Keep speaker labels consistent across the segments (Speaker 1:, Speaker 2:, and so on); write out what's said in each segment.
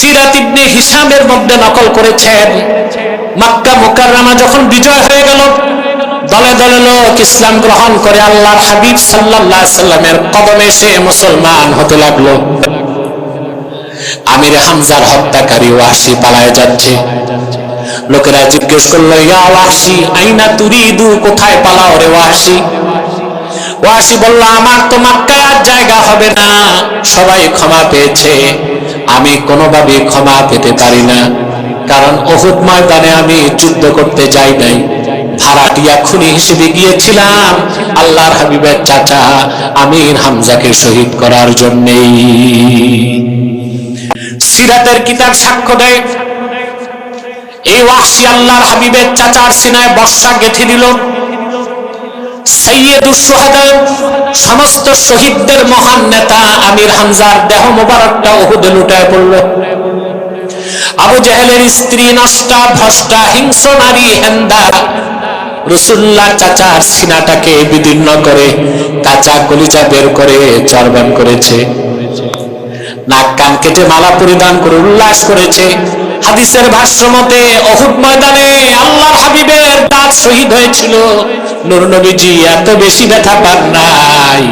Speaker 1: সিরাত ইবনে হিশামের মধ্যে নকল করেছেন, মক্কা মুকাররমা যখন বিজয় হয়ে গেল, দলে দলে লোক ইসলাম গ্রহণ করে আল্লাহর হাবিব সাল্লাল্লাহু আলাইহি সাল্লামের কদমে এসে মুসলমান হতে লাগলো। আমির হামজার হত্যাকারী ওয়াহশী পালায়ে যাচ্ছে। লোকেরা জিজ্ঞেস করলো, ইয়া ওয়াহশী আইনা তুরিদু, কোথায় পালাও রে ওয়াহশী? ওয়াহশী বলল, আমার তো মক্কায় আর জায়গা হবে না, সবাই ক্ষমা পেয়েছে, আমি কোনোভাবে ক্ষমা পেতে পারি না, কারণ উহুদ ময়দানে আমি যুদ্ধ করতে যাই নাই, ভাড়াটিয়া খুনি হিসেবে গিয়েছিলাম আল্লাহর হাবিবের চাচা আমির হামজাকে শহীদ করার জন্যই। সিরাতের কিতাব সাক্ষ্য দেয়, এই ওয়াহশী আল্লাহর হাবিবের চাচার সিনায় বর্শা গেঁথে দিল। সাইয়্যিদুশ শুহাদা, সমস্ত শহীদদের মহান নেতা আমির হামজার দেহ মোবারকটা উহুদে লুটায় পড়ল। আবু জেহেলের স্ত্রী নষ্টা, ভ্রষ্টা, হিংস্র নারী হেন্দা রাসূলুল্লাহ চাচার সিনাটাকে বিদীর্ণ করে কাঁচা কলিজা বের করে চর্বণ করেছে, নাক কান কেটে মালা পরিধান করে উল্লাস করেছে। হাদিসের ভাষ্য মতে উহুদ ময়দানে আল্লাহর হাবিবের দাঁত শহীদ হয়েছিল, নূর নবীজি এত বেশি ব্যথা পান নাই।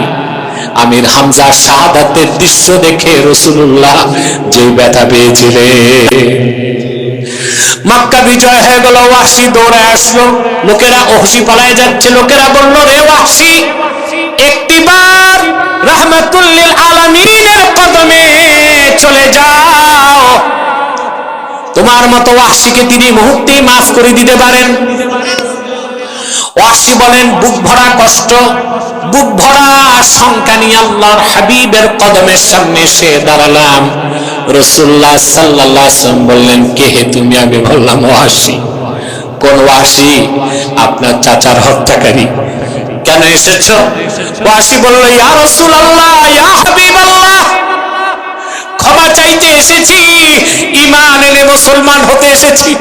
Speaker 1: আমির হামজার শাহাদাতের দৃশ্য দেখে রাসূলুল্লাহ যে ব্যথা পেয়েছিলেন। মক্কা বিজয় হয়ে গেল, ওয়াহশী দৌড়ে আসলো, লোকেরা ওহশী পালায় যাচ্ছে। লোকেরা বলল, রে ওয়াহশী, একটিবার রাহমাতুল লিল আলামিনের কদমে চলে যাও, তোমার মতো ওয়াহশীকে তিনি মুহূর্তেই মাফ করে দিতে পারেন। ওয়াহশী বলেন, বুক ভরা কষ্ট, বুক ভরা শঙ্কা নিয়ে আল্লাহর হাবিবের কদমের সামনে এসে দাঁড়ালাম। রাসূলুল্লাহ সাল্লাল্লাহু আলাইহি ওয়াসাল্লাম বললেন, কে হে তুমি? আমি বললাম, ওয়াহশী। কোন ওয়াহশী? আপনার চাচার হত্যাকারী। কেন এসেছো? ওয়াহশী বলল, ইয়া রাসূলুল্লাহ, ইয়া হাবিবাল্লাহ, ক্ষমা চাইতে এসেছি, ঈমান এনে মুসলমান হতে এসেছি।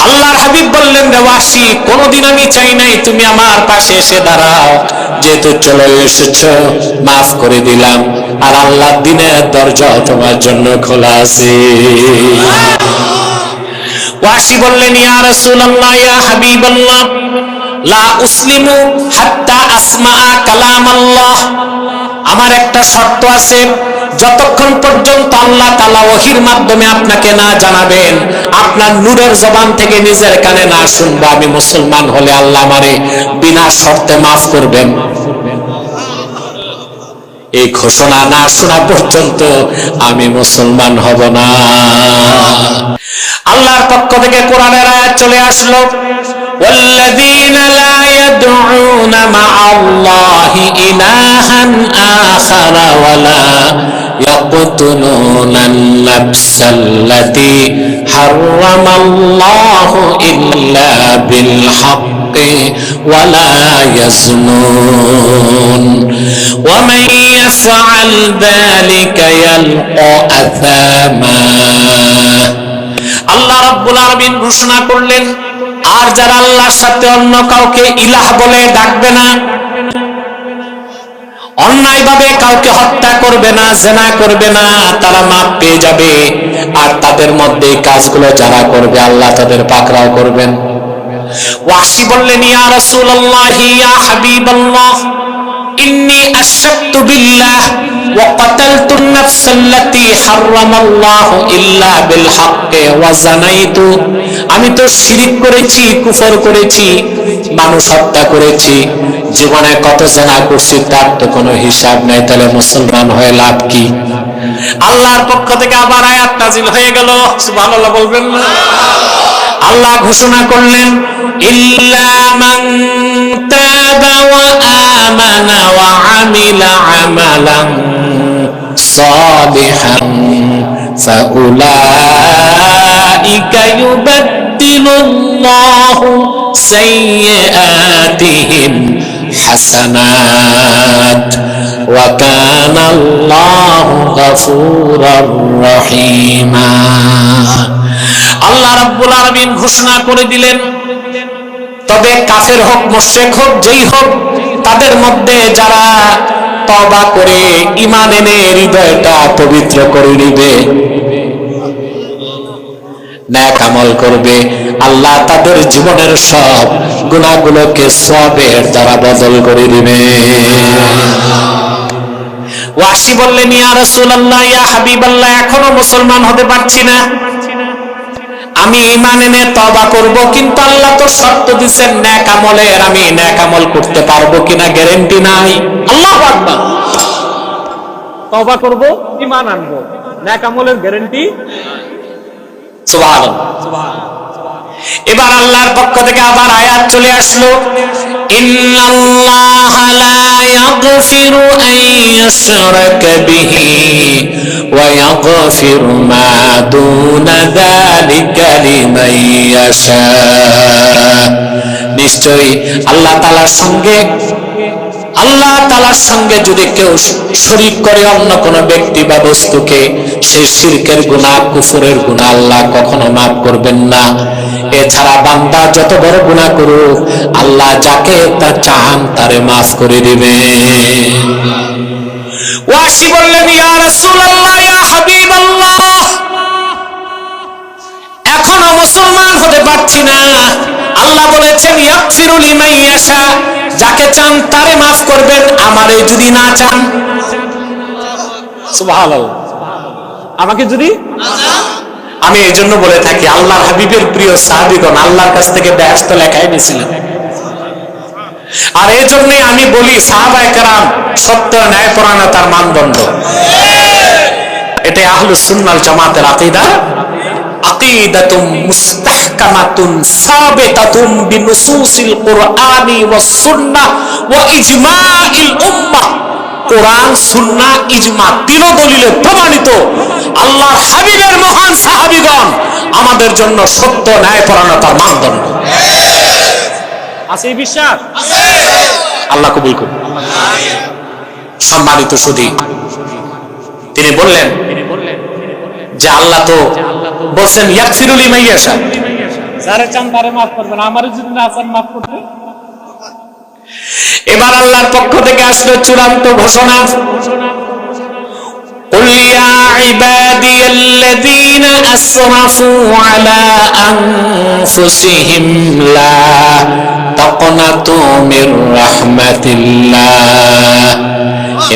Speaker 1: আল্লাহর হাবিব বললেন, রে ওয়াহশী, কোনদিন আমি চাই নাই তুমি আমার পাশে এসে দাঁড়াও, যেহেতু চলে এসেছো মাফ করে দিলাম, আর আল্লাহর দ্বীনের দরজা তোমার জন্য খোলা আছে। ওয়াহশী বললেন, ইয়া রাসূলুল্লাহ, ইয়া হাবিবাল্লাহ, লা উসলিমু হাত্তা আসমাআ কালামাল্লাহ, আমার একটা শর্ত আছে, যতক্ষণ পর্যন্ত আল্লাহ তাআলা ওহীর মাধ্যমে আপনাকে না জানাবেন, আপনার নূরের জবান থেকে নিজের কানে না শুনবো, আমি মুসলমান হলে আল্লাহ আমারে বিনা শর্তে মাফ করবেন। এই ঘোষণা না শোনা পর্যন্ত আমি মুসলমান হব না। আল্লাহর পক্ষ থেকে কোরআনের আয়াত চলে আসলো, ওয়াল্লাযীনা লা ইয়াদউনা মা'আল্লাহি ইলাহান আখারা ওয়ালা ইয়াকতুলুনান নাফসাল্লাতী হারামাল্লাহু ইল্লা বিল হাক্কি ওয়ালা ইয়াজনুন ওয়া মান ইয়াফআল যালিকা ইয়ালকা আসামা। আল্লাহ রাব্বুল আলামিন ঘোষণা করলেন, আর যারা আল্লাহর সাথে অন্য কাউকে ইলাহ বলে ডাকবে না, অন্যায়ভাবে কাউকে হত্যা করবে না, জিনা করবে না, তারা মাফ পেয়ে যাবে। আর তাদের মধ্যে কাজগুলো যারা করবে আল্লাহ তাদের পাকড়াও করবেন। ওয়াহশী বললেন, ইয়া রাসূলুল্লাহ, ইয়া হাবিবাল্লাহ, ইন্নী আশরাকতু বিল্লাহ ওয়া কাতালতুন নাফসাল্লাতী হারামাল্লাহু ইল্লা বিল হাক্কি ওয়া যানাইতু, আমি তো শিরক করেছি, কুফর করেছি, মানুষ হত্যা করেছি, জীবনে কত জিনা করছি তার তো কোনো হিসাব নাই, তাহলে মুসলমান হয়ে লাভ কি? আল্লাহর পক্ষ থেকে আবার আয়াত নাযিল হয়ে গেল, সুবহানাল্লাহ বলবেন না? আল্লাহ ঘোষণা করলেন, ইল্লা মান তাবা ওয়া আমানা ওয়া আমিলা আমালান সালিহান ফাউলাইকা ইউবাদদিলুল্লাহু সাইয়্যাতিহিম হাসানাত ওয়া কানাল্লাহু গফুরার রহিমা। আল্লাহ রাব্বুল আলামিন ঘোষণা করে দিলেন, তবে কাফের হোক, মুশরিক হোক, যেই হোক, তাদের মধ্যে যারা তওবা করে ঈমান এনে হৃদয়টা পবিত্র করে নিবে, নেক আমল করবে, আল্লাহ তাদের জীবনের সব গুনাহগুলোকে সওয়াবের দ্বারা বদল করে দিবে। ওয়াসি বললেন, ইয়া রাসূলুল্লাহ, ইয়া হাবিবাল্লাহ, এখনো মুসলমান হতে পারছি না, আমি ঈমান এনে তওবা করব, কিন্তু আল্লাহ তো শর্ত দিবেন নেক আমলের, আমি নেক আমল করতে পারবো কিনা গ্যারান্টি নাই। আল্লাহু আকবার। তওবা করব, ঈমান আনবো, নেক আমলের গ্যারান্টি। সুবহানাল্লাহ। এবার আল্লাহর পক্ষ থেকে আবার আয়াত চলে আসলো, ইন্নাল্লাহা লা ইয়াগফিরু আন ইউশরাকা বিহি ওয়া ইয়াগফিরু মা দুনা যালিকা লিমান ইয়াশা। নিশ্চয়ই আল্লাহ তাআলার সঙ্গে যদি কেউ শরীক করে অন্য কোন ব্যক্তি বা বস্তুকে, সেই শিরকের গুনাহ, কুফরের গুনাহ আল্লাহ কখনো মাফ করবেন না। এছাড়া বান্দা যত বড় গুনাহ করুক, আল্লাহ যাকে তা চান তারে মাফ করে দিবেন। ওয়াসি বললেন, ইয়া রাসূলুল্লাহ, ইয়া হাবিবাল্লাহ, এখনো মুসলমান হতে পারছি না। আল্লাহ বলেছেন, ইয়াগফিরু লিমান ইয়াশা, যাকে চান তারে মাফ করবেন, আমারে যদি না চান। সুবহানাল্লাহ। আমাকে যদি না চান। আমি এই জন্য বলে থাকি, আল্লাহর হাবিবের প্রিয় সাহাবীগণ আল্লাহর কাছ থেকে বেহেশত লেখাই নিয়েছিলেন, আর এই জন্যই আমি বলি সাহাবায়ে কেরাম সত্য ন্যায়পরায়ণতার মানদণ্ড। এটা আহলুস সুন্নাহ ওয়াল জামাতের আকীদা, আকিদাতুম মুস্তাহকামাতুন সাবিতাতুন বিনুসুসিল কুরআনি ওয়াস সুন্নাহ ওয়া ইজমাইল উম্মাহ। কোরআন, সুন্নাহ, ইজমা তিন দলিলে প্রমাণিত আল্লাহর হাবিবের মহান সাহাবীগণ আমাদের জন্য সত্য ন্যায়পরায়ণতার মানদণ্ড। আছে এই বিশ্বাস? আছে। আল্লাহ কবুল করুন। আমিন। সম্মানিত সুধী, তিনি বললেন যে আল্লাহ তো বলছেন ইয়াগফিরু লিমান ইয়াশা, যারে চান তারে মাফ করবেন, আমারে যদি না চান মাফ করবেন। এবার আল্লাহর পক্ষ থেকে আসলো চূড়ান্ত ঘোষণা, কুল ইয়া ইবাদিয়াল্লাযীনা আসরাফু আলা আনফুসিহিম লা তাকনাতু মির রাহমাতিল্লাহ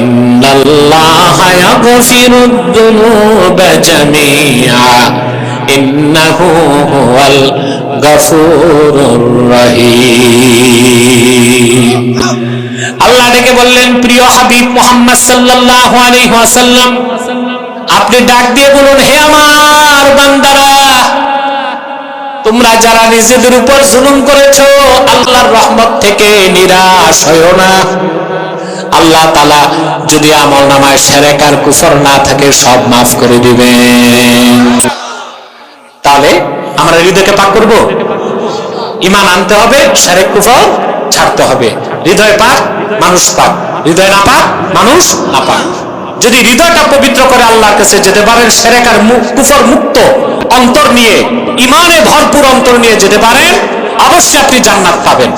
Speaker 1: ইন্নাল্লাহা ইয়াগফিরুদ যুনুবা জামিআ ইন্নাহু হুয়াল গফুরুর রহিম। আল্লাহ ডেকে বললেন, প্রিয় হাবিব মুহাম্মদ সাল্লাল্লাহু আলাইহি ওয়াসাল্লাম, আপনি ডাক দিয়ে বলুন, হে আমার বান্দারা, তোমরা যারা নিজেদের উপর জুলুম করেছো, আল্লাহর রহমত থেকে নিরাশ হয়ো না। আল্লাহ তাআলা যদি আমলনামায় শিরক আর কুফর না থাকে, সব মাফ করে দিবেন। তাহলে আমরা হৃদয়কে পাক করব, ঈমান আনতে হবে, শিরক কুফর ছাড়তে হবে। হৃদয় পাক, মানুষ পাক; হৃদয় না পাক, মানুষ না পাক। যদি হৃদয়টা পবিত্র করে আল্লাহর কাছে যেতে পারেন, শিরক আর কুফর মুক্ত অন্তর নিয়ে, ঈমানে ভরপুর অন্তর নিয়ে যেতে পারেন, অবশ্যই আপনি জান্নাত পাবেন।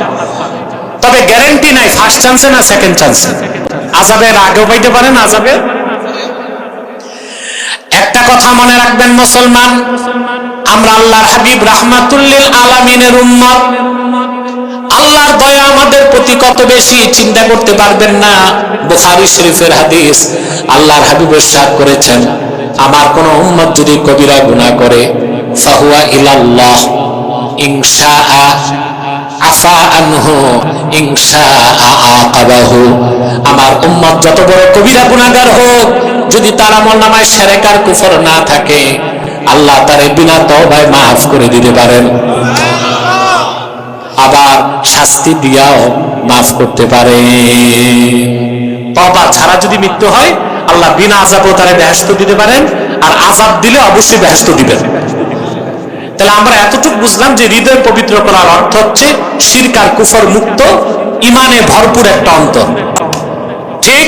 Speaker 1: তবে গ্যারান্টি নাই ফার্স্ট চান্সে না সেকেন্ড চান্সে। আযাবের আগেও পাইতে পারেন, আযাবের। একটা কথা মনে রাখবেন মুসলমান, আমরা আল্লাহর হাবিব রাহমাতুল লিল আলামিনের উম্মত। আল্লাহর দয়া আমাদের প্রতি কত বেশি চিন্তা করতে পারবেন না। বুখারী শরীফের হাদিস, আল্লাহর হাবিব ইরশাদ করেছেন, আমার কোন উম্মত যদি কবিরা গুনাহ করে, ফাহুয়া ইলাল্লাহ ইনশাআ আফা আনহু ইনশাআ আকাবাহু। আমার উম্মত যত বড় কবিরা গুনাহগার হোক, যদি তার আমলনামায় শিরক আর কুফর না থাকে, আল্লাহ তারে বিনা তওবায় মাফ করে দিতে পারেন, আবার শাস্তি দিয়াও মাফ করতে পারে। তওবা ছাড়া যদি মৃত্যু হয়, আল্লাহ বিনা আযাবও তারে বেহেশত দিতে পারেন, আর আযাব দিলে অবশ্যই বেহেশত দিবেন। তাহলে আমরা এতটুকু বুঝলাম যে হৃদয় পবিত্র করার অর্থ হচ্ছে শিরক আর কুফর মুক্ত, ঈমানে ভরপুর একটা অন্তর। ঠিক?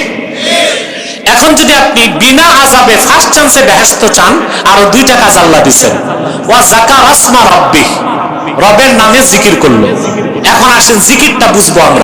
Speaker 1: এখন যদি আপনি বিনা আযাবে ফার্স্ট চান্সে বেহেশত চান, আরো দুইটা কাজ আল্লাহ দিবেন। ওয়া যাকারা আসমা রাব্বিহ, রবের নামে জিকির করলো। এখন আসেন জিকিরটা বুঝবো আমরা।